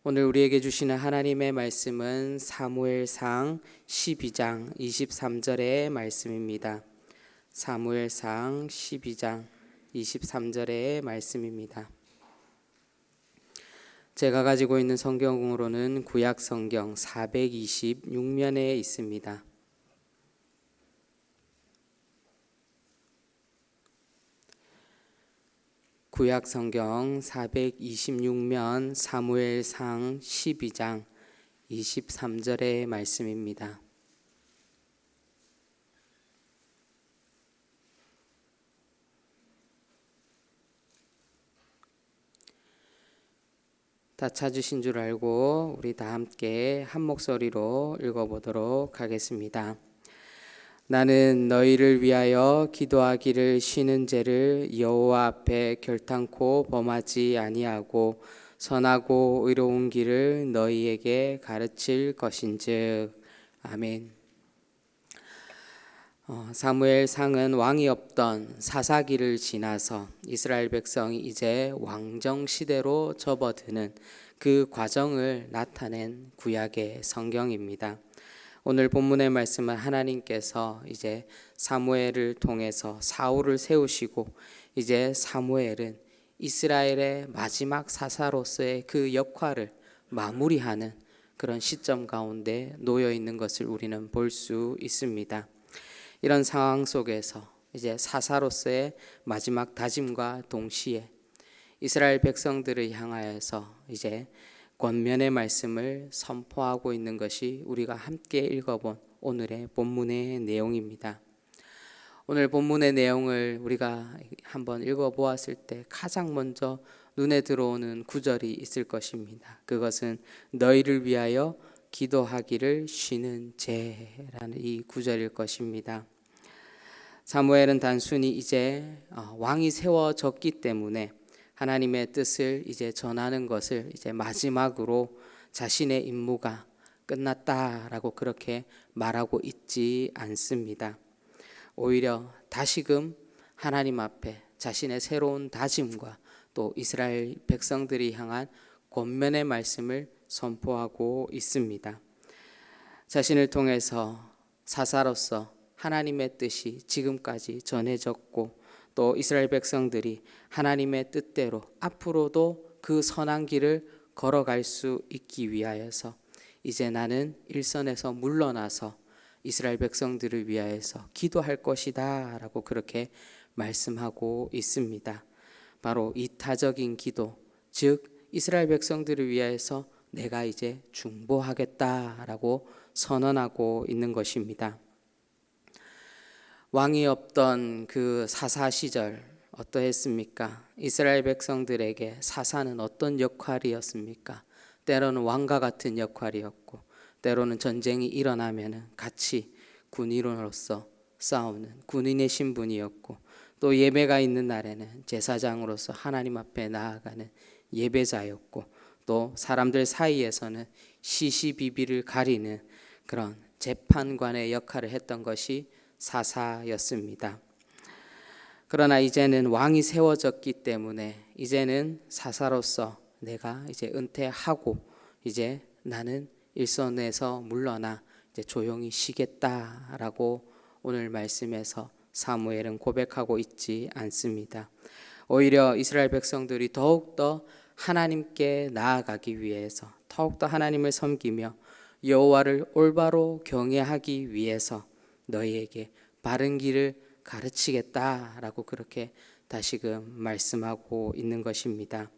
오늘 우리에게 주시는 하나님의 말씀은 사무엘상 12장 23절의 말씀입니다. 사무엘상 12장 23절의 말씀입니다. 제가 가지고 있는 성경으로는 구약 성경 426면에 있습니다. 구약 성경 426면 사무엘상 12장 23절의 말씀입니다. 다 찾으신 줄 알고 우리 다 함께 한 목소리로 읽어보도록 하겠습니다. 나는 너희를 위하여 기도하기를 쉬는 죄를 여호와 앞에 결탄코 범하지 아니하고 선하고 의로운 길을 너희에게 가르칠 것인즉. 아멘. 사무엘상은 왕이 없던 사사기를 지나서 이스라엘 백성이 이제 왕정 시대로 접어드는 그 과정을 나타낸 구약의 성경입니다. 오늘 본문의 말씀은 하나님께서 이제 사무엘을 통해서 사울을 세우시고 이제 사무엘은 이스라엘의 마지막 사사로서의 그 역할을 마무리하는 그런 시점 가운데 놓여 있는 것을 우리는 볼 수 있습니다. 이런 상황 속에서 이제 사사로서의 마지막 다짐과 동시에 이스라엘 백성들을 향하여서 이제 권면의 말씀을 선포하고 있는 것이 우리가 함께 읽어본 오늘의 본문의 내용입니다. 오늘 본문의 내용을 우리가 한번 읽어보았을 때 가장 먼저 눈에 들어오는 구절이 있을 것입니다. 그것은 너희를 위하여 기도하기를 쉬는 죄라는 이 구절일 것입니다. 사무엘은 단순히 이제 왕이 세워졌기 때문에 하나님의 뜻을 이제 전하는 것을 이제 마지막으로 자신의 임무가 끝났다라고 그렇게 말하고 있지 않습니다. 오히려 다시금 하나님 앞에 자신의 새로운 다짐과 또 이스라엘 백성들이 향한 권면의 말씀을 선포하고 있습니다. 자신을 통해서 사사로서 하나님의 뜻이 지금까지 전해졌고 또 이스라엘 백성들이 하나님의 뜻대로 앞으로도 그 선한 길을 걸어갈 수 있기 위하여서 이제 나는 일선에서 물러나서 이스라엘 백성들을 위하여서 기도할 것이다 라고 그렇게 말씀하고 있습니다. 바로 이타적인 기도, 즉 이스라엘 백성들을 위하여서 내가 이제 중보하겠다라고 선언하고 있는 것입니다. 왕이 없던 그 사사 시절 어떠했습니까? 이스라엘 백성들에게 사사는 어떤 역할이었습니까? 때로는 왕과 같은 역할이었고 때로는 전쟁이 일어나면 같이 군인으로서 싸우는 군인의 신분이었고 또 예배가 있는 날에는 제사장으로서 하나님 앞에 나아가는 예배자였고 또 사람들 사이에서는 시시비비를 가리는 그런 재판관의 역할을 했던 것이 사사였습니다. 그러나 이제는 왕이 세워졌기 때문에 이제는 사사로서 내가 이제 은퇴하고 이제 나는 일선에서 물러나 이제 조용히 쉬겠다라고 오늘 말씀에서 사무엘은 고백하고 있지 않습니다. 오히려 이스라엘 백성들이 더욱더 하나님께 나아가기 위해서 더욱더 하나님을 섬기며 여호와를 올바로 경외하기 위해서 너희에게 바른 길을 가르치겠다라고 그렇게 다시금 말씀하고 있는 것입니다.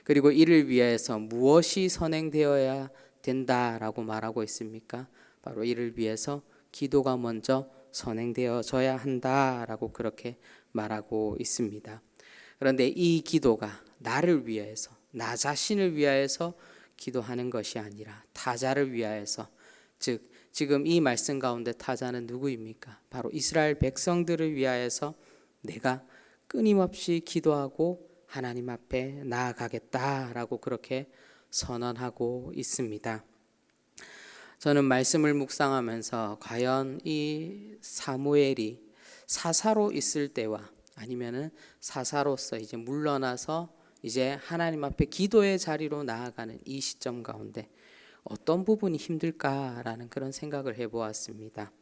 그리고 이를 위해서 무엇이 선행되어야 된다라고 말하고 있습니까? 바로 이를 위해서 기도가 먼저 선행되어져야 한다라고 그렇게 말하고 있습니다. 그런데 이 기도가 나를 위해서, 나 자신을 위하여서 기도하는 것이 아니라 타자를 위하여서, 즉 지금 이 말씀 가운데 타자는 누구입니까? 바로 이스라엘 백성들을 위하여서 내가 끊임없이 기도하고 하나님 앞에 나아가겠다라고 그렇게 선언하고 있습니다. 저는 말씀을 묵상하면서 과연 이 사무엘이 사사로 있을 때와 아니면은 사사로서 이제 물러나서 이제 하나님 앞에 기도의 자리로 나아가는 이 시점 가운데 어떤 부분이 힘들까라는 그런 생각을 해보았습니다.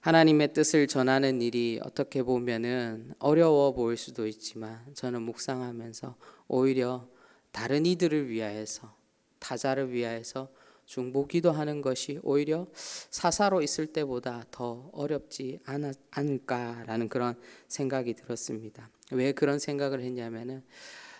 하나님의 뜻을 전하는 일이 어떻게 보면은 어려워 보일 수도 있지만 저는 묵상하면서 오히려 다른 이들을 위하여서, 타자를 위하여서 중보기도하는 것이 오히려 사사로 있을 때보다 더 어렵지 않을까라는 그런 생각이 들었습니다. 왜 그런 생각을 했냐면은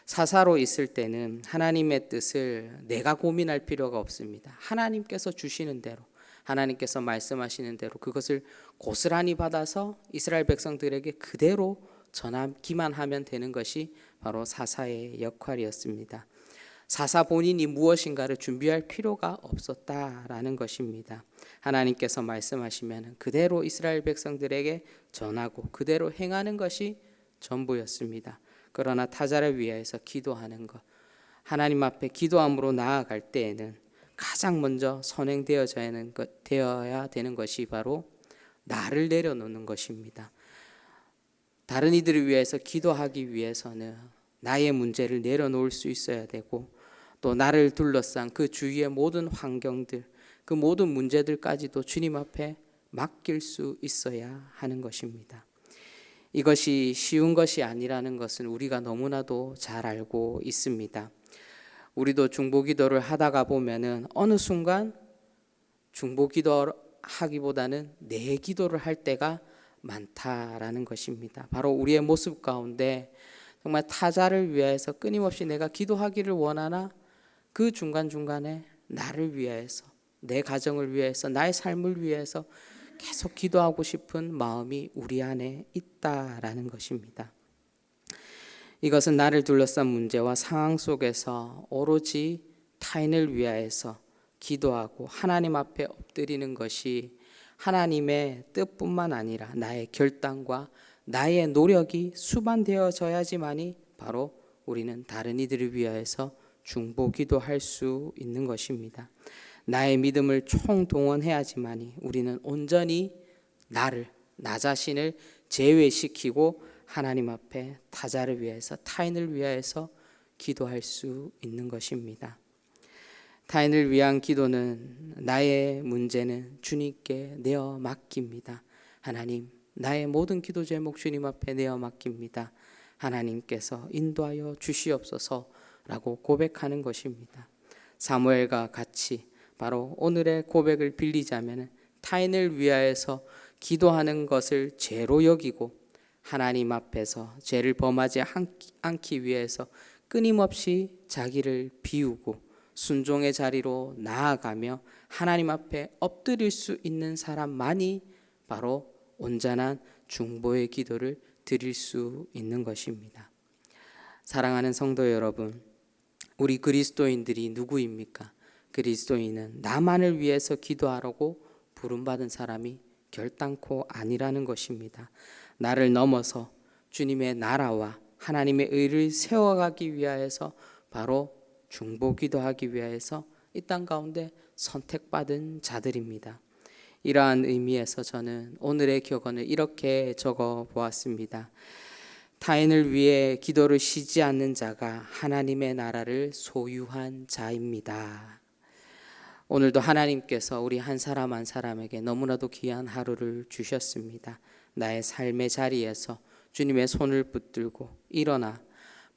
사사로 있을 때는 하나님의 뜻을 내가 고민할 필요가 없습니다. 하나님께서 주시는 대로, 하나님께서 말씀하시는 대로 그것을 고스란히 받아서 이스라엘 백성들에게 그대로 전하기만 하면 되는 것이 바로 사사의 역할이었습니다. 사사 본인이 무엇인가를 준비할 필요가 없었다라는 것입니다. 하나님께서 말씀하시면 그대로 이스라엘 백성들에게 전하고 그대로 행하는 것이 전부였습니다. 그러나 타자를 위하여서 기도하는 것, 하나님 앞에 기도함으로 나아갈 때에는 가장 먼저 선행되어야 되는 것이 바로 나를 내려놓는 것입니다. 다른 이들을 위해서 기도하기 위해서는 나의 문제를 내려놓을 수 있어야 되고, 또 나를 둘러싼 그 주위의 모든 환경들, 그 모든 문제들까지도 주님 앞에 맡길 수 있어야 하는 것입니다. 이것이 쉬운 것이 아니라는 것은 우리가 너무나도 잘 알고 있습니다. 우리도 중보기도를 하다가 보면은 어느 순간 중보기도 하기보다는 내 기도를 할 때가 많다라는 것입니다. 바로 우리의 모습 가운데 정말 타자를 위해서 끊임없이 내가 기도하기를 원하나 그 중간중간에 나를 위해서, 내 가정을 위해서, 나의 삶을 위해서 계속 기도하고 싶은 마음이 우리 안에 있다라는 것입니다. 이것은 나를 둘러싼 문제와 상황 속에서 오로지 타인을 위하여서 기도하고 하나님 앞에 엎드리는 것이 하나님의 뜻뿐만 아니라 나의 결단과 나의 노력이 수반되어져야지만이 바로 우리는 다른 이들을 위하여서 중보기도할 수 있는 것입니다. 나의 믿음을 총동원해야지만이 우리는 온전히 나 자신을 제외시키고 하나님 앞에 타자를 위해서, 타인을 위하여서 기도할 수 있는 것입니다. 타인을 위한 기도는 나의 문제는 주님께 내어 맡깁니다. 하나님, 나의 모든 기도 제목 주님 앞에 내어 맡깁니다. 하나님께서 인도하여 주시옵소서라고 고백하는 것입니다. 사무엘과 같이 바로 오늘의 고백을 빌리자면 타인을 위하여서 기도하는 것을 죄로 여기고 하나님 앞에서 죄를 범하지 않기 위해서 끊임없이 자기를 비우고 순종의 자리로 나아가며 하나님 앞에 엎드릴 수 있는 사람만이 바로 온전한 중보의 기도를 드릴 수 있는 것입니다. 사랑하는 성도 여러분, 우리 그리스도인들이 누구입니까? 그리스도인은 나만을 위해서 기도하라고 부름받은 사람이 결단코 아니라는 것입니다. 나를 넘어서 주님의 나라와 하나님의 의를 세워가기 위하여서 바로 중보기도하기 위하여서 이 땅 가운데 선택받은 자들입니다. 이러한 의미에서 저는 오늘의 격언을 이렇게 적어 보았습니다. 타인을 위해 기도를 쉬지 않는 자가 하나님의 나라를 소유한 자입니다. 오늘도 하나님께서 우리 한 사람 한 사람에게 너무나도 귀한 하루를 주셨습니다. 나의 삶의 자리에서 주님의 손을 붙들고 일어나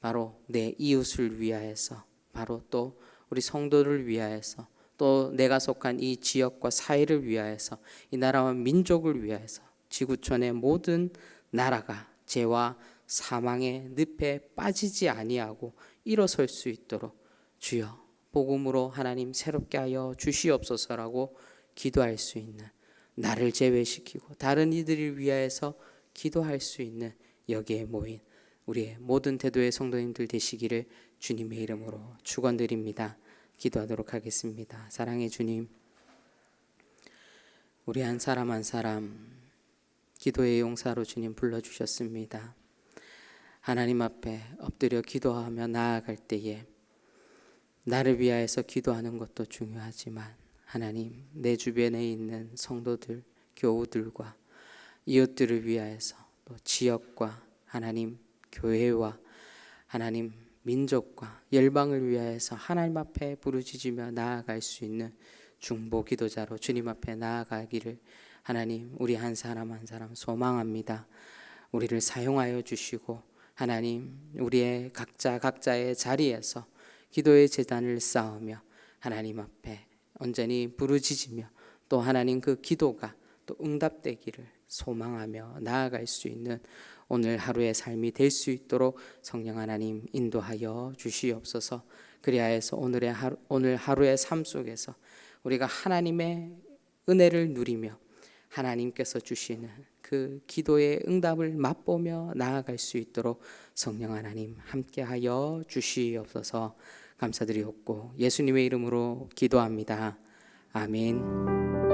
바로 내 이웃을 위하여서, 바로 또 우리 성도를 위하여서, 또 내가 속한 이 지역과 사회를 위하여서, 이 나라와 민족을 위하여서 지구촌의 모든 나라가 죄와 사망의 늪에 빠지지 아니하고 일어설 수 있도록 주여 복음으로 하나님 새롭게 하여 주시옵소서라고 기도할 수 있는, 나를 제외시키고 다른 이들을 위하여서 기도할 수 있는 여기에 모인 우리의 모든 대도의 성도님들 되시기를 주님의 이름으로 축원드립니다. 기도하도록 하겠습니다. 사랑의 주님, 우리 한 사람 한 사람 기도의 용사로 주님 불러주셨습니다. 하나님 앞에 엎드려 기도하며 나아갈 때에 나를 위하여서 기도하는 것도 중요하지만 하나님, 내 주변에 있는 성도들, 교우들과 이웃들을 위하여서, 또 지역과 하나님 교회와 하나님 민족과 열방을 위하여서 하나님 앞에 부르짖으며 나아갈 수 있는 중보 기도자로 주님 앞에 나아가기를 하나님 우리 한 사람 한 사람 소망합니다. 우리를 사용하여 주시고 하나님 우리의 각자의 자리에서 기도의 제단을 쌓으며 하나님 앞에 온전히 부르짖으며 또 하나님 그 기도가 또 응답되기를 소망하며 나아갈 수 있는 오늘 하루의 삶이 될 수 있도록 성령 하나님 인도하여 주시옵소서. 그리하여서 오늘 하루의 삶 속에서 우리가 하나님의 은혜를 누리며 하나님께서 주시는 그 기도의 응답을 맛보며 나아갈 수 있도록 성령 하나님 함께하여 주시옵소서. 감사드리옵고 예수님의 이름으로 기도합니다. 아멘.